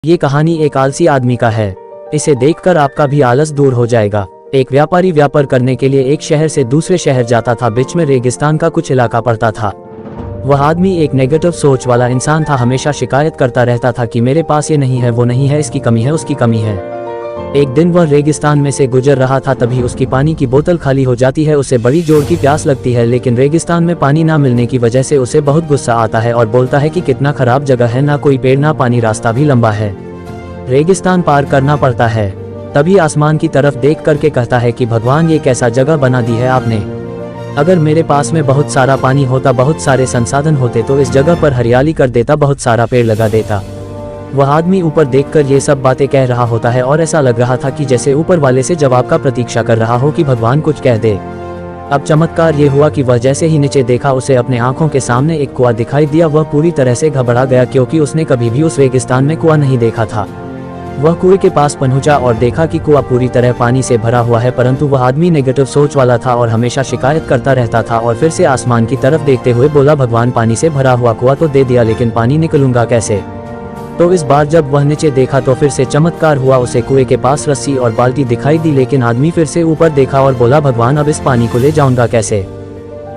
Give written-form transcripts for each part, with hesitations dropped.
ये कहानी एक आलसी आदमी का है। इसे देखकर आपका भी आलस दूर हो जाएगा। एक व्यापारी व्यापार करने के लिए एक शहर से दूसरे शहर जाता था। बीच में रेगिस्तान का कुछ इलाका पड़ता था। वह आदमी एक नेगेटिव सोच वाला इंसान था। हमेशा शिकायत करता रहता था कि मेरे पास ये नहीं है, वो नहीं है, इसकी कमी है, उसकी कमी है। एक दिन वह रेगिस्तान में से गुजर रहा था, तभी उसकी पानी की बोतल खाली हो जाती है। उसे बड़ी जोर की प्यास लगती है, लेकिन रेगिस्तान में पानी ना मिलने की वजह से उसे बहुत गुस्सा आता है और बोलता है कि कितना खराब जगह है, ना कोई पेड़ ना पानी, रास्ता भी लंबा है, रेगिस्तान पार करना पड़ता है। तभी आसमान की तरफ देख करके कहता है कि भगवान, ये कैसा जगह बना दी है आपने। अगर मेरे पास में बहुत सारा पानी होता, बहुत सारे संसाधन होते, तो इस जगह पर हरियाली कर देता, बहुत सारा पेड़ लगा देता। वह आदमी ऊपर देखकर ये सब बातें कह रहा होता है और ऐसा लग रहा था कि जैसे ऊपर वाले से जवाब का प्रतीक्षा कर रहा हो कि भगवान कुछ कह दे। अब चमत्कार ये हुआ कि वह जैसे ही नीचे देखा, उसे अपने आंखों के सामने एक कुआं दिखाई दिया। वह पूरी तरह से घबरा गया, क्योंकि उसने कभी भी उस रेगिस्तान में कुआं नहीं देखा था। वह कुएं के पास पहुंचा और देखा कि कुआं पूरी तरह पानी से भरा हुआ है, परंतु वह आदमी नेगेटिव सोच वाला था और हमेशा शिकायत करता रहता था। और फिर से आसमान की तरफ देखते हुए बोला, भगवान, पानी से भरा हुआ कुआं तो दे दिया, लेकिन पानी निकलूंगा कैसे। तो इस बार जब वह नीचे देखा तो फिर से चमत्कार हुआ। उसे कुएं के पास रस्सी और बाल्टी दिखाई दी, लेकिन आदमी फिर से ऊपर देखा और बोला, भगवान, अब इस पानी को ले जाऊंगा कैसे।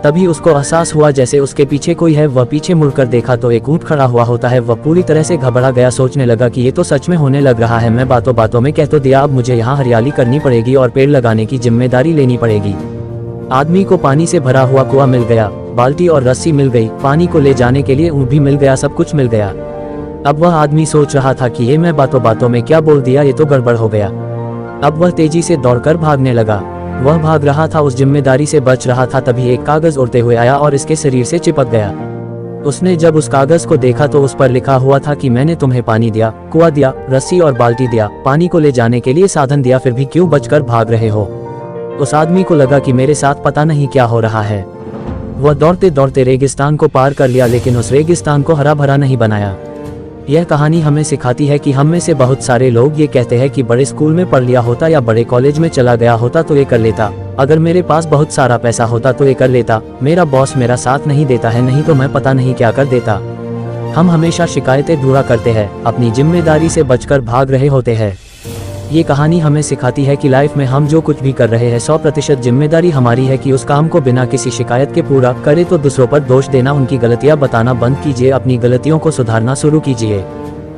तभी उसको एहसास हुआ जैसे उसके पीछे कोई है। वह पीछे मुड़कर देखा तो एक ऊंट खड़ा हुआ होता है। वह पूरी तरह से घबरा गया, सोचने लगा कि ये तो सच में होने लग रहा है। मैं बातों बातों में कह तो दिया, अब मुझे यहाँ हरियाली करनी पड़ेगी और पेड़ लगाने की जिम्मेदारी लेनी पड़ेगी। आदमी को पानी से भरा हुआ कुआं मिल गया, बाल्टी और रस्सी मिल गई, पानी को ले जाने के लिए ऊंट भी मिल गया, सब कुछ मिल गया। अब वह आदमी सोच रहा था कि ये मैं बातों बातों में क्या बोल दिया, ये तो गड़बड़ हो गया। अब वह तेजी से दौड़कर भागने लगा। वह भाग रहा था, उस जिम्मेदारी से बच रहा था। तभी एक कागज उड़ते हुए आया और इसके शरीर से चिपक गया। उसने जब उस कागज को देखा तो उस पर लिखा हुआ था कि मैंने तुम्हें पानी दिया, कुआं दिया, रस्सी और बाल्टी दिया, पानी को ले जाने के लिए साधन दिया, फिर भी क्यों बचकर भाग रहे हो। उस आदमी को लगा कि मेरे साथ पता नहीं क्या हो रहा है। वह दौड़ते दौड़ते रेगिस्तान को पार कर लिया, लेकिन उस रेगिस्तान को हरा भरा नहीं बनाया। यह कहानी हमें सिखाती है कि हम में से बहुत सारे लोग ये कहते हैं कि बड़े स्कूल में पढ़ लिया होता या बड़े कॉलेज में चला गया होता तो ये कर लेता, अगर मेरे पास बहुत सारा पैसा होता तो ये कर लेता, मेरा बॉस मेरा साथ नहीं देता है, नहीं तो मैं पता नहीं क्या कर देता। हम हमेशा शिकायतें ढूंढा करते हैं, अपनी जिम्मेदारी से बचकर भाग रहे होते हैं। ये कहानी हमें सिखाती है कि लाइफ में हम जो कुछ भी कर रहे हैं 100% जिम्मेदारी हमारी है कि उस काम को बिना किसी शिकायत के पूरा करें। तो दूसरों पर दोष देना, उनकी गलतियां बताना बंद कीजिए, अपनी गलतियों को सुधारना शुरू कीजिए।